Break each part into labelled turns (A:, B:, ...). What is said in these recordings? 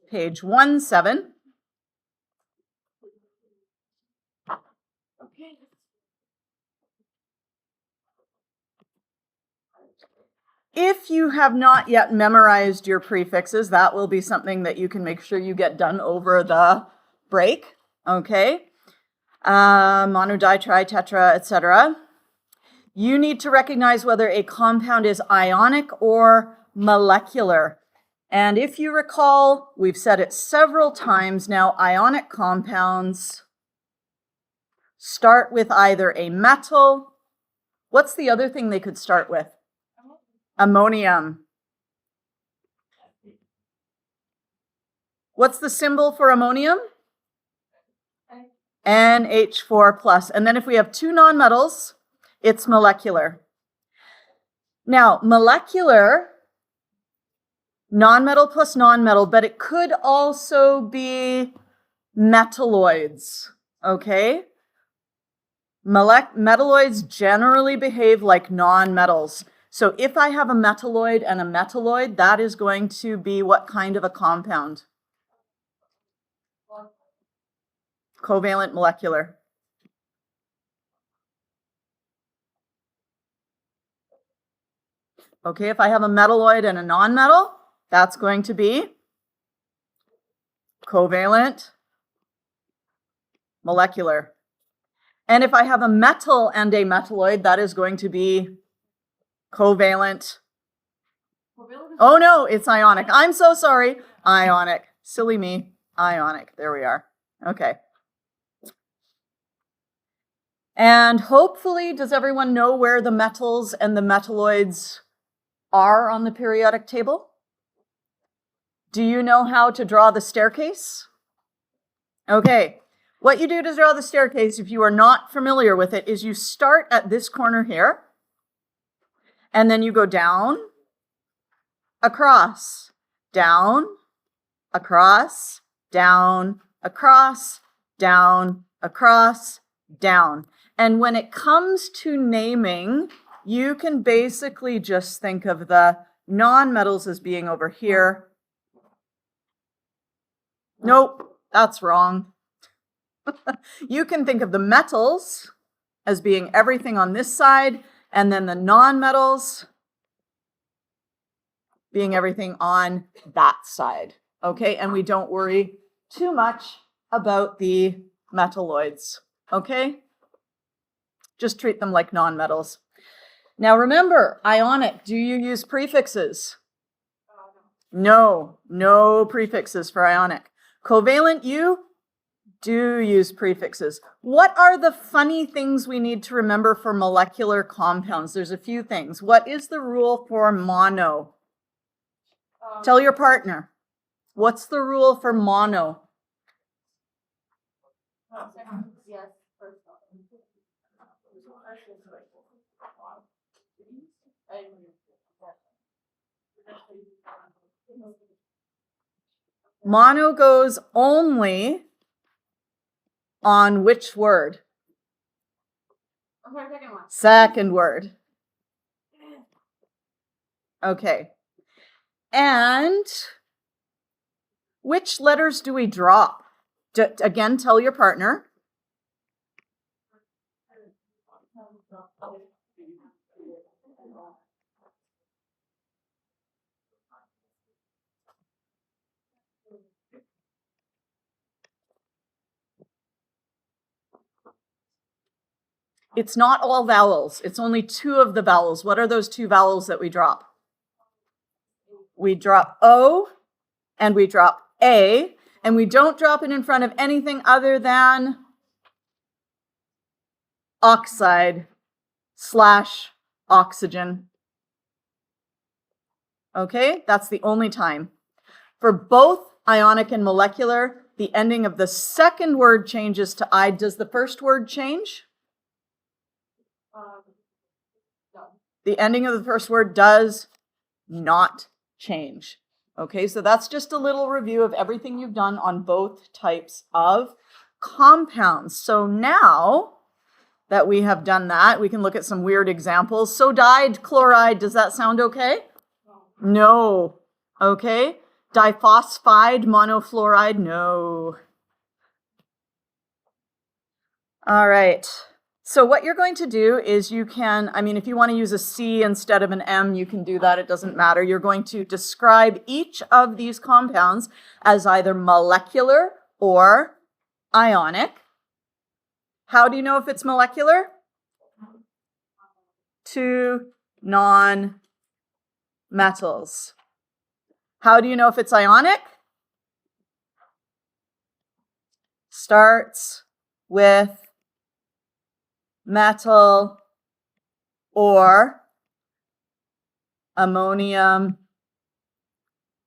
A: page 17.
B: Okay.
A: If you have not yet memorized your prefixes, that will be something that you can make sure you get done over the break, okay? Mono, di, tri, tetra, etc. You need to recognize whether a compound is ionic or molecular. And if you recall, we've said it several times now, ionic compounds start with either a metal. What's the other thing they could start with? Ammonium. What's the symbol for ammonium? NH4 plus. And then if we have two nonmetals, it's molecular. Now, molecular, nonmetal plus nonmetal, but it could also be metalloids, okay? Metalloids generally behave like nonmetals. So if I have a metalloid and a metalloid, that is going to be what kind of a compound? Covalent molecular. Okay, if I have a metalloid and a nonmetal, that's going to be covalent molecular. And if I have a metal and a metalloid, that is going to be covalent. Oh no, it's ionic. I'm so sorry. Ionic. Silly me. Ionic. There we are. Okay. And hopefully, does everyone know where the metals and the metalloids are on the periodic table? Do you know how to draw the staircase? Okay. What you do to draw the staircase, if you are not familiar with it, is you start at this corner here, and then you go down, across, down, across, down, across, down, across, down. And when it comes to naming, you can basically just think of the nonmetals as being over here. Nope, that's wrong. You can think of the metals as being everything on this side, and then the nonmetals being everything on that side. Okay, and we don't worry too much about the metalloids. Okay? Just treat them like nonmetals. Now remember, ionic, do you use prefixes? No, no prefixes for ionic. Covalent, you do use prefixes. What are the funny things we need to remember for molecular compounds? There's a few things. What is the rule for mono? Tell your partner. What's the rule for mono? Mono goes only on which word? Second word. Okay. And which letters do we drop? Again, tell your partner. It's not all vowels. It's only two of the vowels. What are those two vowels that we drop? We drop O and we drop A, and we don't drop it in front of anything other than oxide / oxygen. Okay, that's the only time. For both ionic and molecular, the ending of the second word changes to I. Does the first word change? No. The ending of the first word does not change. Okay, so that's just a little review of everything you've done on both types of compounds. So now that we have done that, we can look at some weird examples. Sodium chloride, does that sound okay? No. Okay. Diphosphide monofluoride, no. All right. So what you're going to do is you can, I mean, if you want to use a C instead of an M, you can do that. It doesn't matter. You're going to describe each of these compounds as either molecular or ionic. How do you know if it's molecular? 2 non-metals. How do you know if it's ionic? Starts with metal or ammonium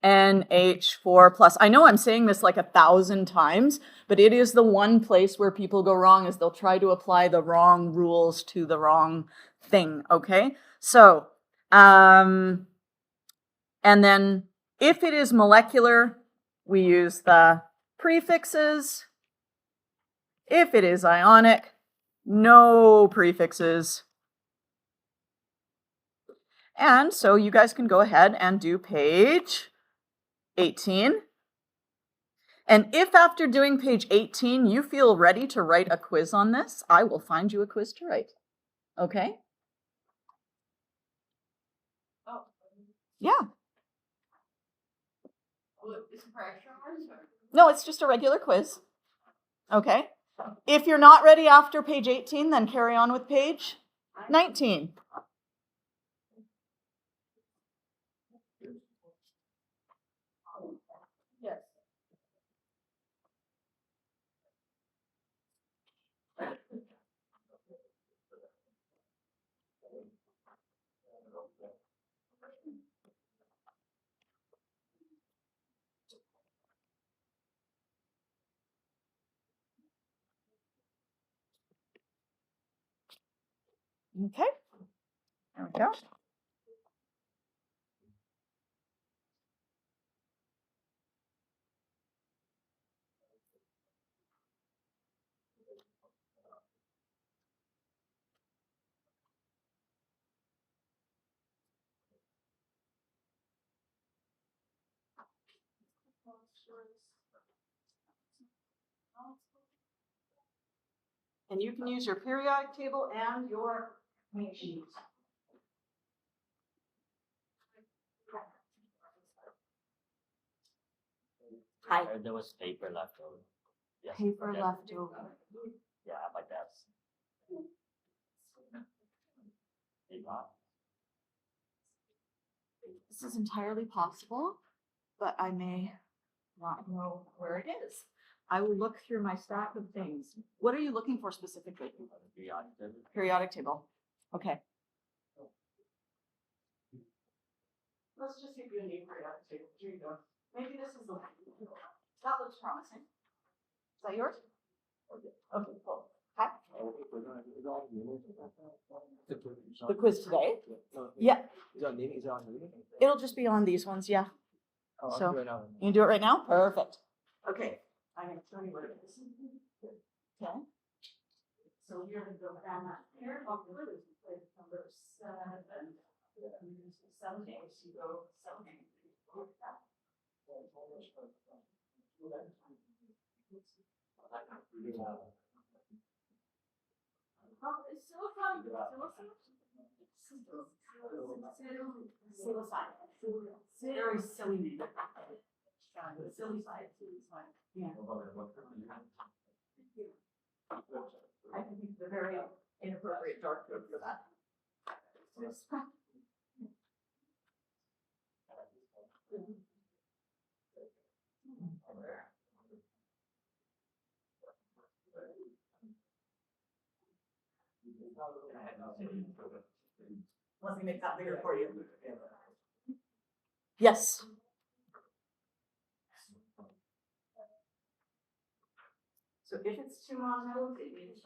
A: NH4 plus. I know I'm saying this like 1,000 times, but it is the one place where people go wrong is they'll try to apply the wrong rules to the wrong thing, okay? So, and then if it is molecular, we use the prefixes. If it is ionic, no prefixes. And so you guys can go ahead and do page 18. And if after doing page 18 you feel ready to write a quiz on this, I will find you a quiz to write. Okay?
B: Oh.
A: Yeah.
B: Is it for extra hours?
A: No, it's just a regular quiz. Okay? If you're not ready after page 18, then carry on with page 19.
B: Yes.
A: Okay? There we go. And you can use your periodic table and your main sheet. Hi.
C: There was paper left over. Yes,
A: Paper
C: yes.
A: left over.
C: Yeah, like that.
A: This is entirely possible, but I may not know where it is. I will look through my stack of things. What are you looking for specifically? Periodic table. Okay. Let's just see if you need periodic table. Here you go. Maybe this is the one. That looks promising. Is that yours? Okay, cool. Hi. The quiz today? Yeah. It'll just be on these ones, yeah. So, you can do it right now? Perfect. Okay, I'm gonna tell you what it is. Okay. So you're gonna go down that here, number 7. 7 days, you go 7 days. Oh, it's silicon. Silicide. Very silly name. Silly side. Yeah. I think it's a very inappropriate dark code for that. Let me make that bigger for you. Yes. So if it's 2 monometals, it means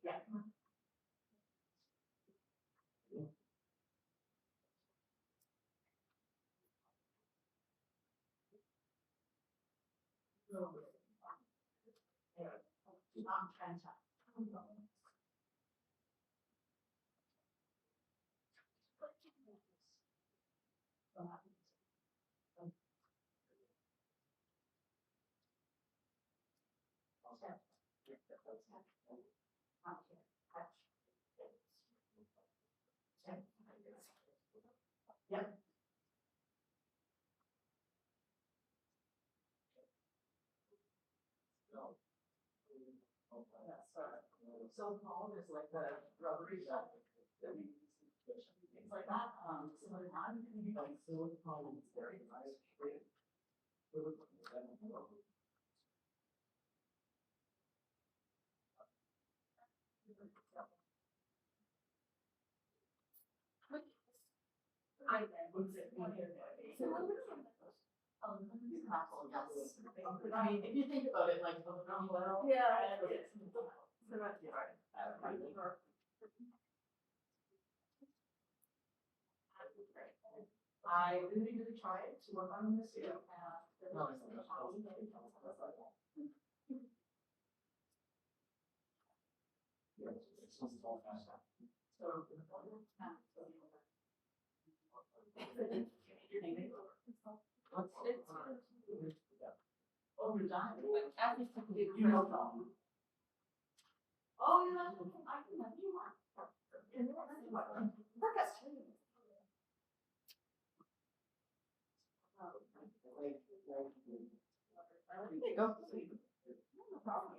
A: yeah. Yep. So foam is like the rubbery stuff that we use in kitchen, things like that. So I'm going to be like silicone and it's very nice. I would say one here. I mean, if you think about it, like,
B: Yeah.
A: I really tried to work on this year. Oh, you're done? You know. Oh, yeah, I can have you one. Perfect. There you go. No problem.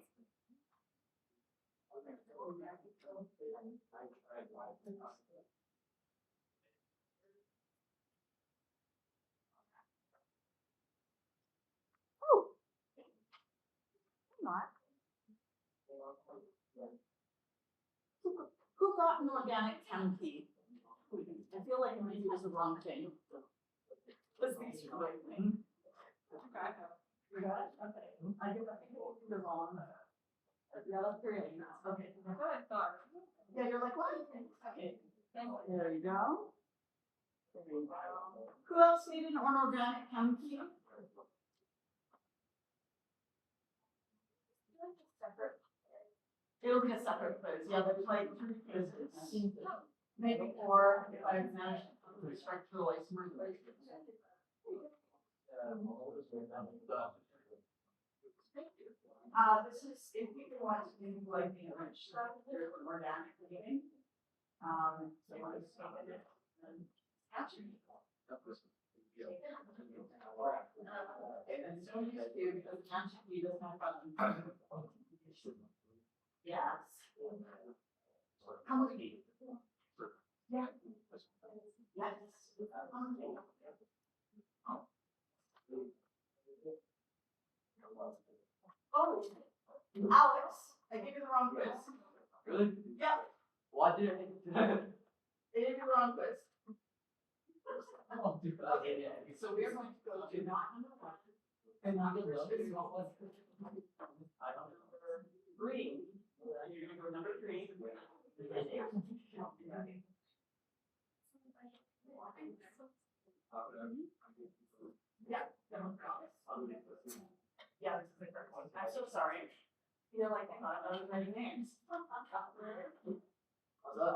A: Oh. Not. Who got an organic chem key? I feel like maybe it was the wrong thing. Was these the right thing? Okay. You got it? Okay. I give that the wrong. Yeah, that's very nice. Okay. Yeah, you're like, what? Okay. There you go. There you go. Who else needed an organic chem key? It'll be a separate quiz. Yeah, there's like 3 quizzes. Maybe 4 if I manage to structural isomer. This is if people want to do like the enriched stuff, there's an organic leaving. So you want to take it and capture it. Okay, then so you do because capture key doesn't have fun. Yes. Come with me. Yeah. Yes. Oh, Alex, I gave you the wrong quiz.
C: Really?
A: Yeah,
C: Why did I?
A: they gave you the wrong quiz.
C: Oh, dude, okay, yeah.
A: So we're going to go to not number 1.
C: And
A: not
C: you
A: number
C: know,
A: 2.
C: I don't know.
A: Number 3. You're going to go number 3. Yeah. Yeah, this is the correct one. I'm so sorry. You're like, I thought I was many names.
C: I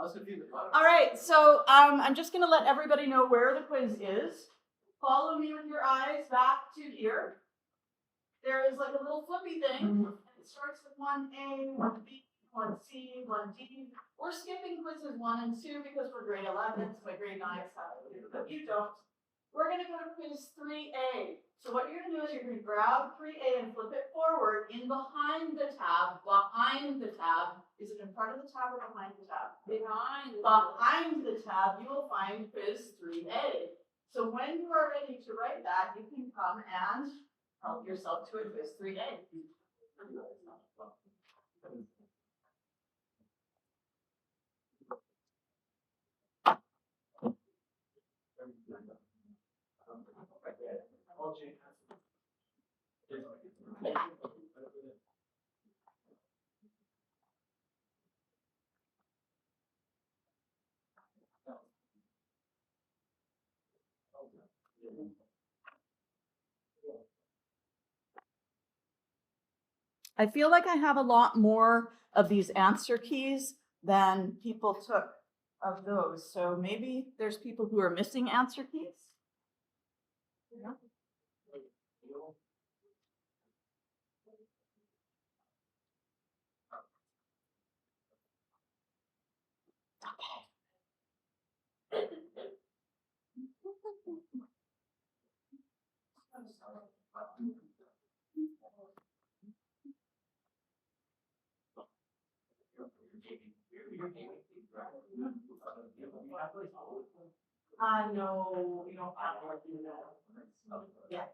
C: was confused.
A: All right, so I'm just going to let everybody know where the quiz is. Follow me with your eyes back to here. There is like a little flippy thing. It starts with 1A, 1B, 1C, 1D. We're skipping quizzes 1 and 2 because we're grade 11s, my grade 9s have to do, but you don't. We're going to go to quiz 3A. So what you're going to do is you're going to grab 3A and flip it forward in behind the tab. Behind the tab. Is it in front of the tab or behind the tab? Behind. Behind the tab, you will find quiz 3A. So when you are ready to write that, you can come and help yourself to a quiz 3A. I feel like I have a lot more of these answer keys than people took of those. So maybe there's people who are missing answer keys. Yeah. No, we don't have to do that. Yeah.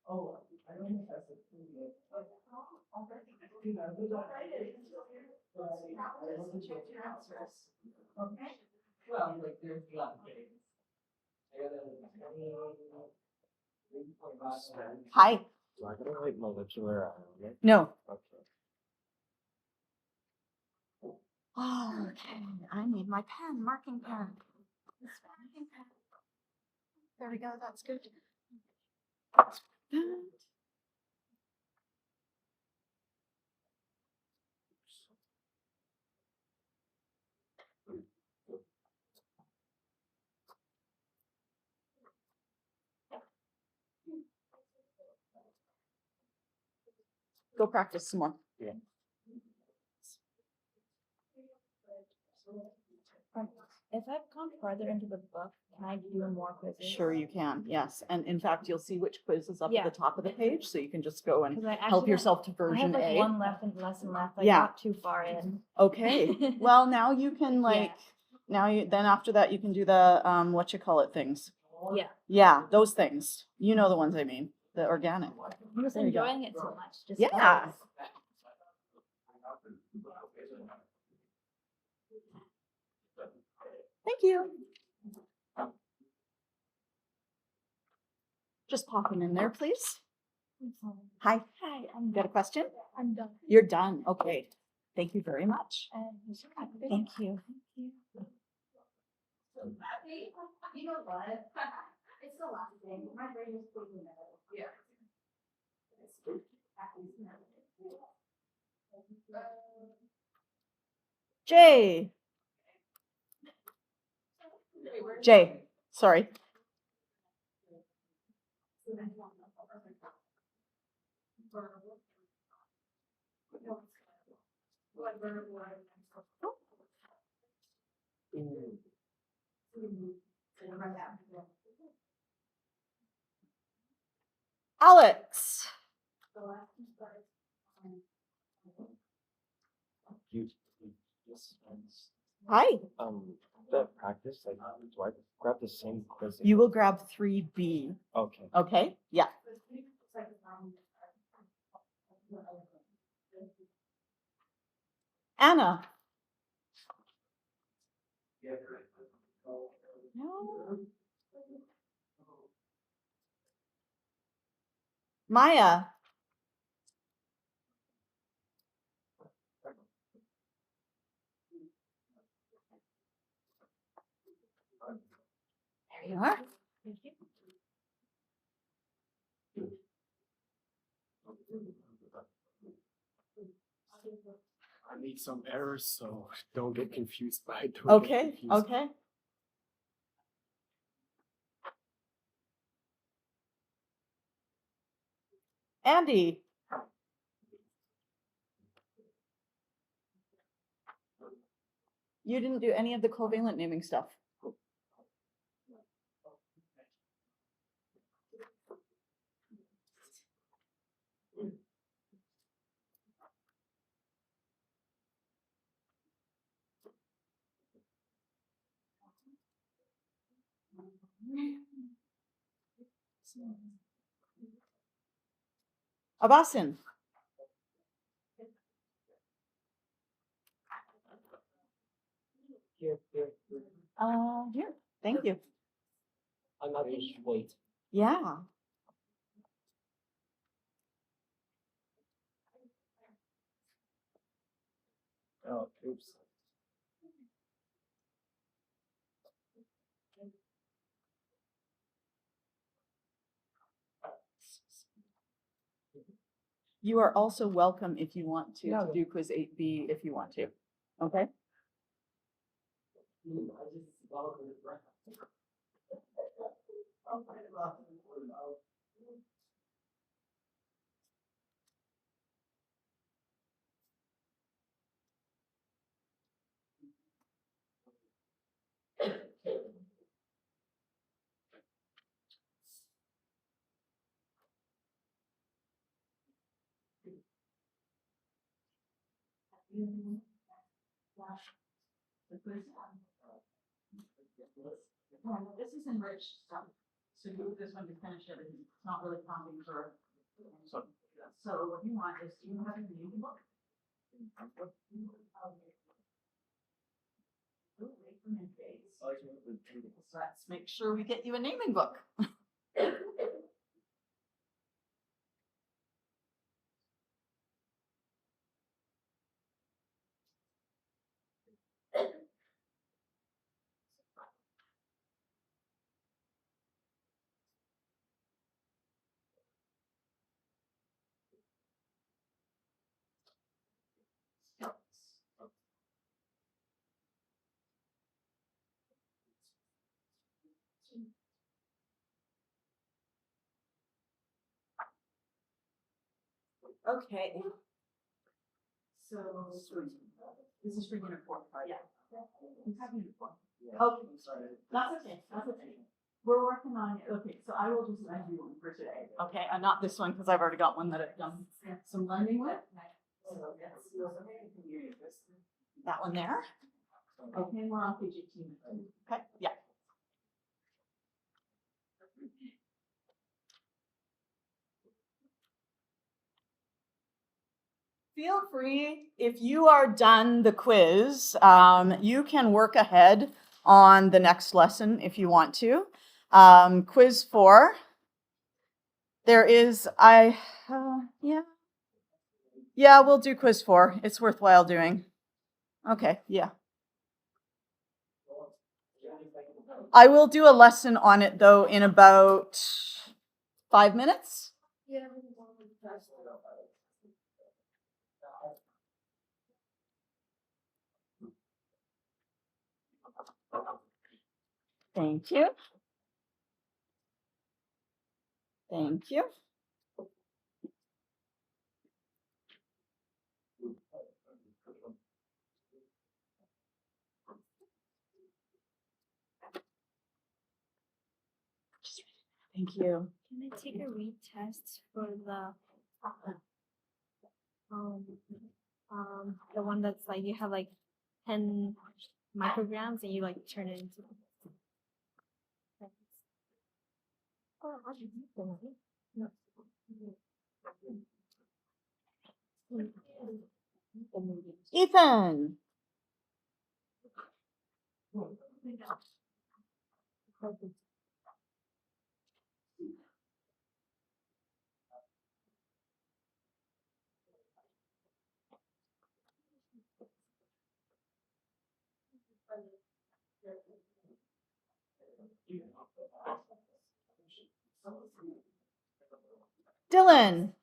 C: Oh, I don't know if that's a thing. Well, like there's a lot of things.
A: Hi.
D: Do I gotta write molecular ionic?
A: No.
D: Okay.
A: Oh, okay. I need my pen, marking pen. This marking pen. There we go. That's good. Go practice some more.
D: Yeah.
B: If I've gone farther into the book, can I do more quizzes?
A: Sure, you can. Yes. And in fact, you'll see which quiz is up
B: Yeah.
A: at the top of the page. So you can just go and
B: 'Cause I
A: help
B: actually
A: yourself to
B: I have
A: version
B: like
A: A.
B: one lesson left. I
A: Yeah.
B: got too far in.
A: Okay. Well, now you can like, then after that you can do the, what you call it things.
B: Yeah.
A: Yeah, those things. You know the ones I mean, the organic.
B: I was
A: There you go.
B: enjoying it so much. Just
A: Yeah.
B: always.
A: Thank you. Just popping in there, please. Hi.
B: Hi,
A: You got a question?
B: I'm done.
A: You're done. Okay. Thank you very much.
B: Thank you. You know what? It's the last thing. My brain is thinking about it. Yeah.
A: Jay. Jay. Sorry. Alex.
D: You just
A: Hi.
D: the practice, like, do I grab the same quiz?
A: You will grab 3B.
D: Okay.
A: Okay? Yeah. Anna. No. Maya. There you are.
D: I need some errors, so don't get confused by it.
A: Okay. Okay. Andy. You didn't do any of the covalent naming stuff. Abasin.
C: Here.
A: Here. Thank you.
C: I'm not just wait.
A: Yeah.
D: Oh, oops.
A: You are also welcome if you want to
C: Yeah.
A: do quiz 8B if you want to. Okay.
C: I just swallowed it right.
A: This is enriched stuff. So you do this one to finish everything. It's not really counting for. So what you want is, do you have a name book? So let's make sure we get you a naming book. Okay. So this is for unit 4, right? Yeah. You have unit 4. Okay, that's okay. That's okay. We're working on it. Okay, so I will just lend you one for today. Okay, not this one because I've already got one that I've done some lending with. So that one there. Okay, we're on page 18. Okay, yeah. Feel free, if you are done the quiz, you can work ahead on the next lesson if you want to. Quiz 4. There is, yeah, we'll do quiz 4. It's worthwhile doing. Okay, yeah. I will do a lesson on it though in about 5 minutes. Thank you. Thank you. Thank you.
B: Can I take a retest for the one that's like you have like 10 micrograms and you like turn it into.
A: Ethan. Dylan.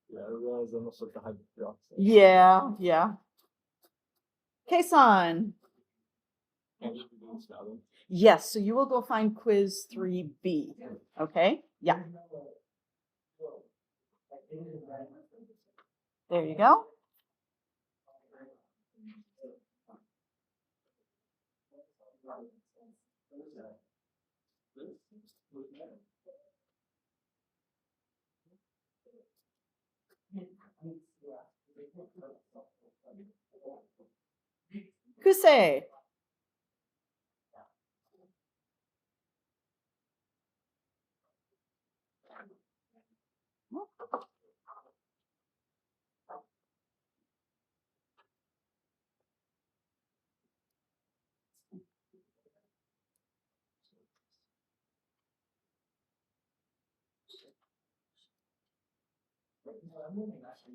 D: Yeah, I realized I almost looked the hydroxide.
A: Yeah, yeah. Kason. Yes, so you will go find quiz 3B. Okay? Yeah. There you go. Kusei.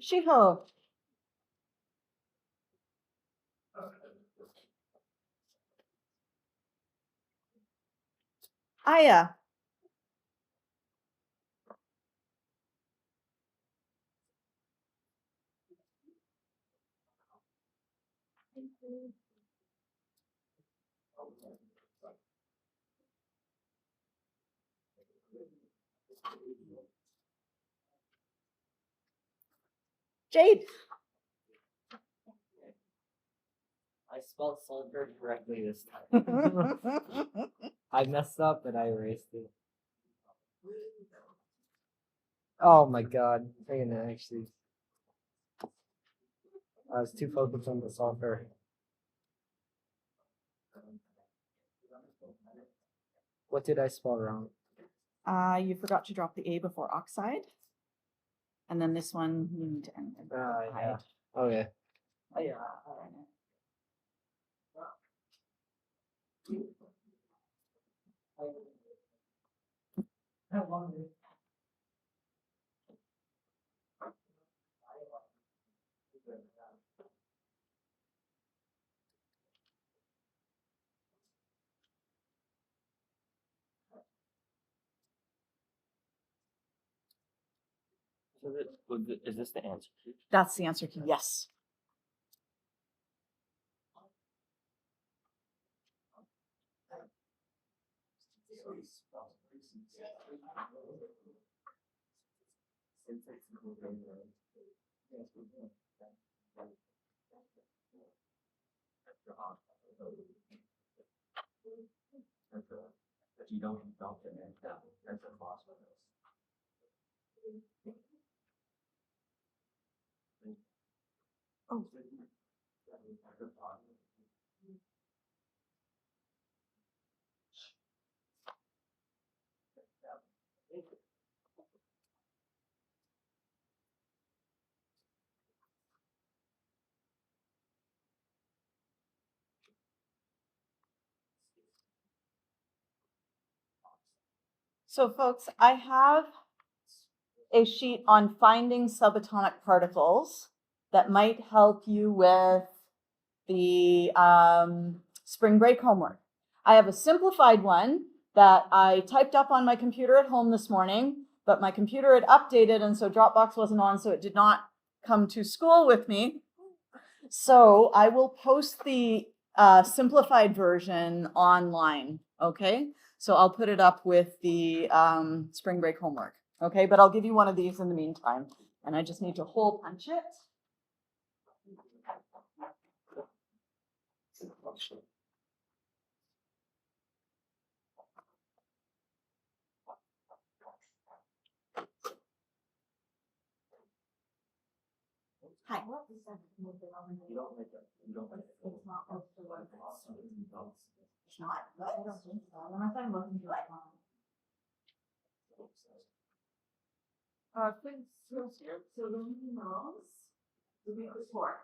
A: Shiho. Aya. Jade.
D: I spelled sulfur correctly this time. I messed up, but I erased it. Oh my god. I'm gonna actually. I was too focused on the sulfur. What did I spell wrong?
A: You forgot to drop the A before oxide. And then this one, you need to end it.
D: Yeah. Okay.
A: Oh, yeah.
C: How long is
D: Is this the answer?
A: That's the answer key. Yes.
D: You don't dump it in that's a phosphorus.
A: Oh. So folks, I have a sheet on finding subatomic particles that might help you with the spring break homework. I have a simplified one that I typed up on my computer at home this morning, but my computer had updated and so Dropbox wasn't on, so it did not come to school with me. So I will post the simplified version online, okay? So I'll put it up with the spring break homework, okay? But I'll give you one of these in the meantime. And I just need to hole punch it. Hi.
D: You don't like it. You don't like it.
B: It's not supposed to work.
A: It's not.
B: I don't think so, unless I'm looking to like quick switch here. So then he knows. So we quiz 4.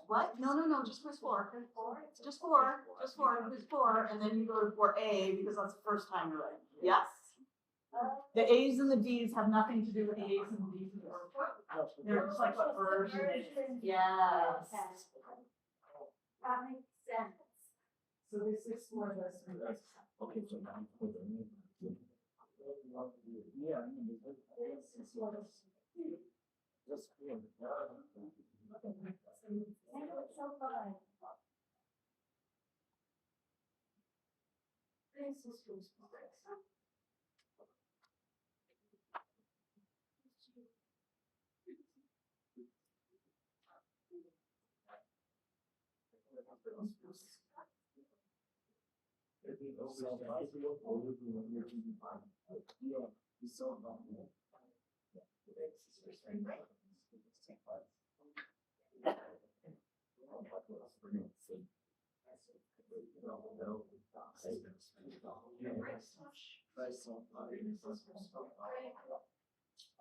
A: What? No, just quiz 4. Just 4, quiz 4, and then you go to 4A because that's the first time you're right. Yes? The A's and the D's have nothing to do with the A's and the D's in the workbook. They're just like what version it is. Yes.
B: That makes sense.
C: so this is more or less.
D: Okay, so now
C: Yeah. This is what is.
D: just
B: I know it's so fun. This is who's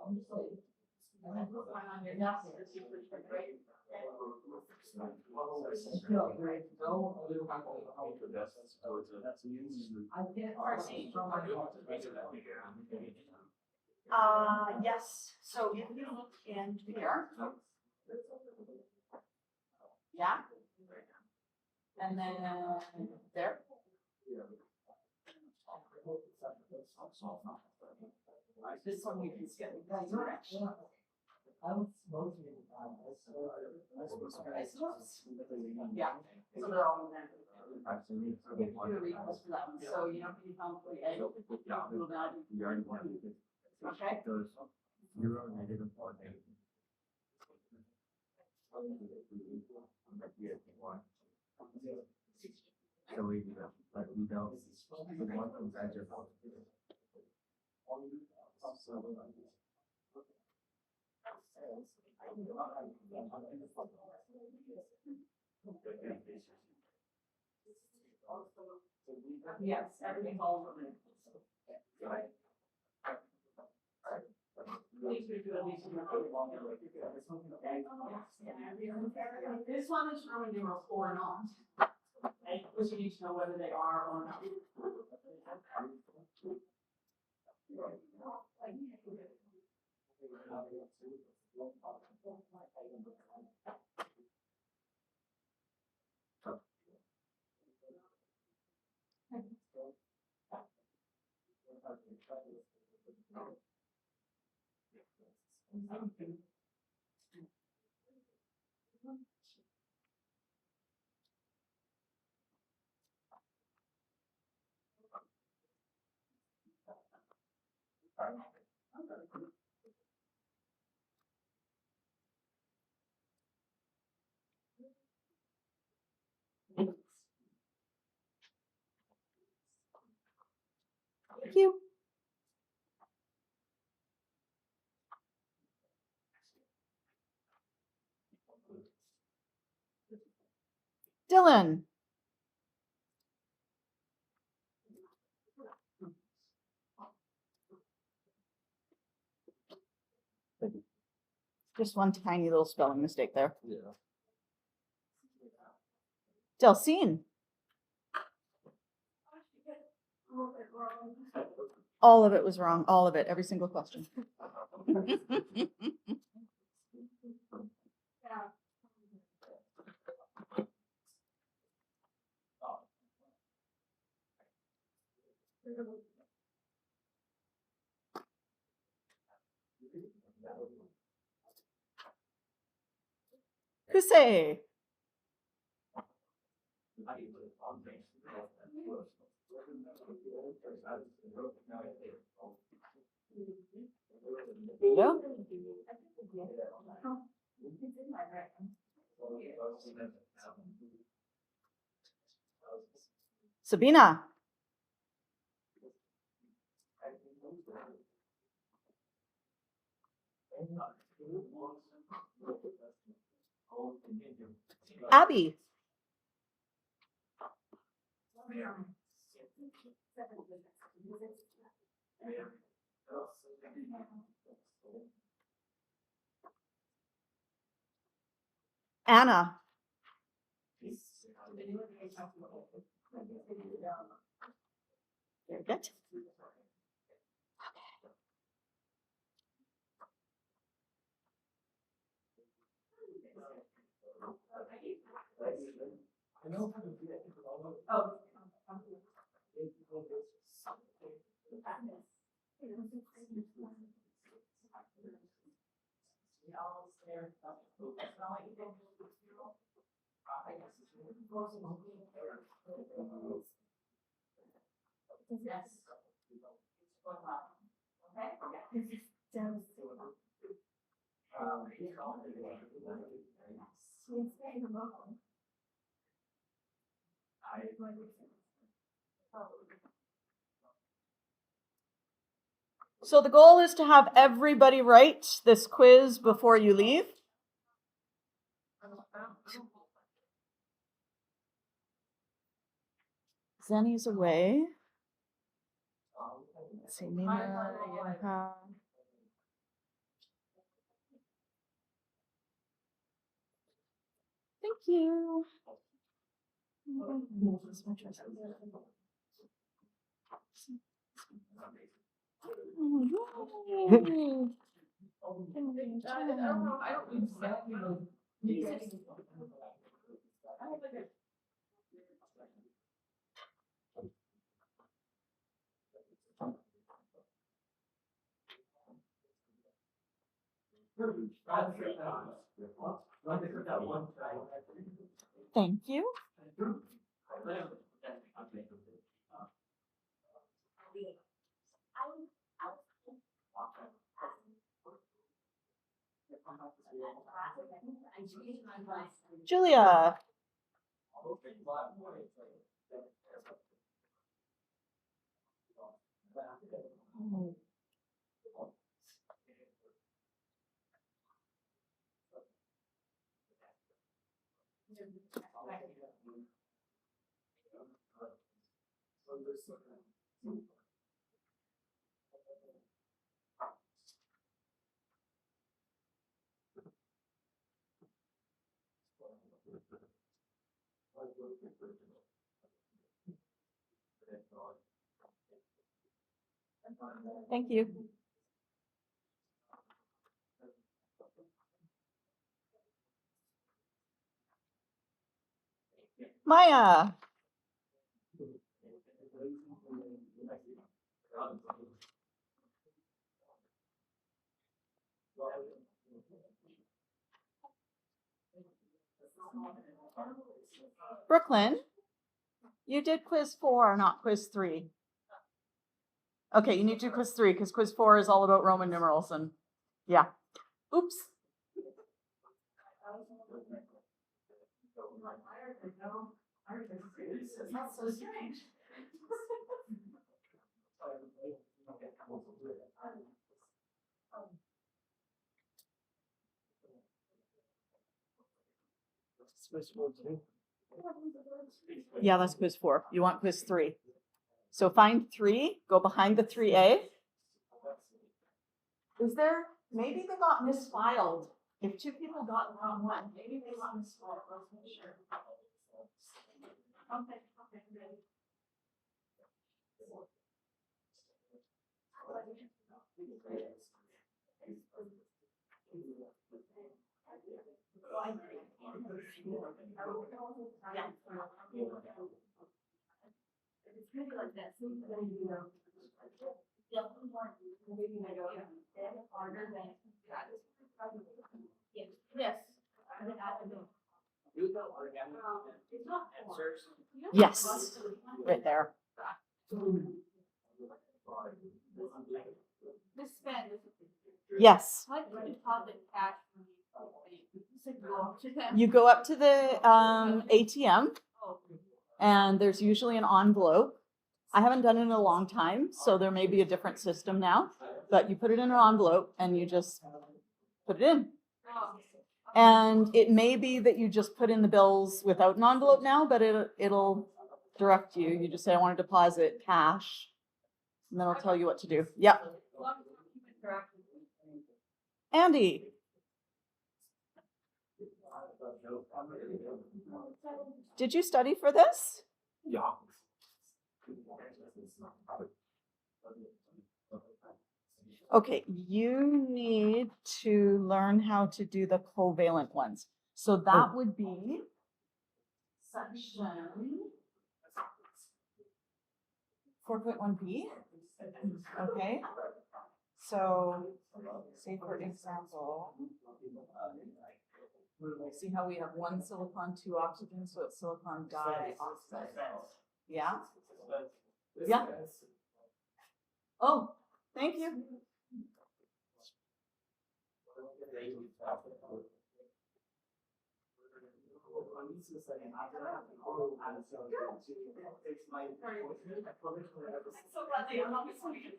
C: I'm just like.
B: And then put mine on your desk, it's super quick, right? I can't foresee from my. Yes, so if you look in here. Yeah. And then there. This one you can see it.
C: I was smoking.
B: Yeah, so they're all in there. You do a request for that one, so you know, you found the egg, little value. Okay?
D: So we do that, but we don't. The one from Badger.
B: Yes, everything's all over there. Please do at least. This one is Roman numeral 4 not. And you need to know whether they are or not.
A: Thank you. Dylan. Just one tiny little spelling mistake there.
D: Yeah.
A: Delcine. All of it was wrong. All of it. Every single question. Kusei. Yeah. Sabina. Abby. Anna. Very good.
B: Oh. Yes.
A: So the goal is to have everybody write this quiz before you leave. Zenny's away. Let's see, Nina, Yinha. you.
B: I don't exactly know.
A: Thank you. Julia. Thank you. Maya. Brooklyn, you did quiz 4, not quiz 3. Okay, you need to do quiz 3 because quiz 4 is all about Roman numerals and yeah. Oops.
B: That's so strange.
A: Yeah, that's quiz 4. You want quiz 3. So find 3, go behind the 3A. Is there, maybe they got misfiled. If 2 people got the wrong one, maybe they got misfiled. Let's make sure. Okay, great.
B: It's really like that. So you know, definitely want maybe I go harder than yes. Yes. I know. It's not
D: Answers.
A: Yes, right there.
B: This spend.
A: Yes.
B: What deposit cash from you? So go up to them.
A: You go up to the ATM
B: Oh.
A: and there's usually an envelope. I haven't done it in a long time, so there may be a different system now, but you put it in an envelope and you just put it in.
B: Oh.
A: And it may be that you just put in the bills without an envelope now, but it'll direct you. You just say, I want to deposit cash, and then it'll tell you what to do. Yep. Andy. Did you study for this?
E: Yeah.
A: Okay, you need to learn how to do the covalent ones. So that would be section 4.1b. Okay. So say for example, see how we have 1 silicon, 2 oxygen, so it's silicon dioxide. Yeah? Yeah. Oh, thank you.
B: So glad they are not listening.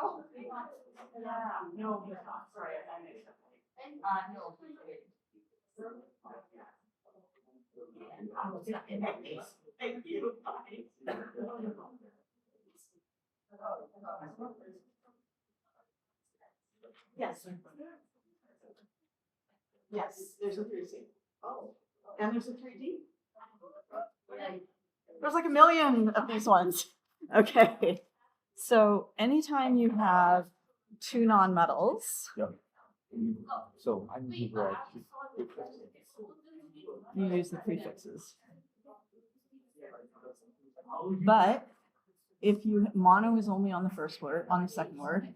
B: Oh, yeah, no, he's not, sorry, I mixed up. No. Thank you. Yes. Yes, there's a 3C. Oh. And there's a 3D.
A: There's like a million of these ones. Okay. So anytime you have two nonmetals,
E: So I need to
A: you use the prefixes. But if you mono is only on the first word, on the second word.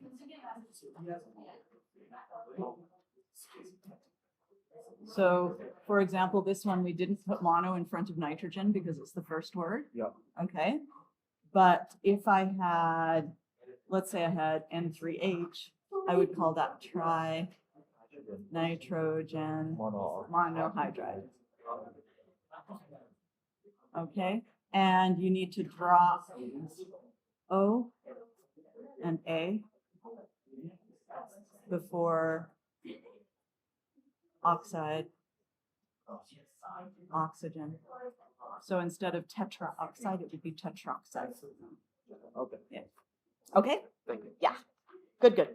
A: So, for example, this one we didn't put mono in front of nitrogen because it's the first word.
E: Yeah.
A: Okay. But if I had, let's say I had N3H, I would call that tri-nitrogen monohydride. Okay. And you need to drop O and A before oxide, oxygen. So instead of tetraoxide, it would be tetroxide.
E: Okay.
A: Yeah. Okay?
E: Thank you.
A: Yeah. Good, good.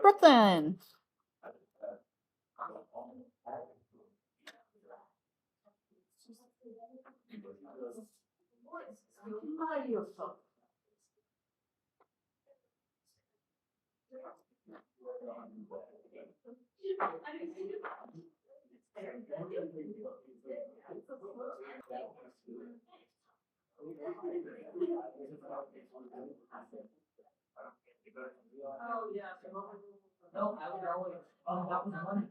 A: Brooklyn.
B: Oh, yeah. No, I would always, that was one.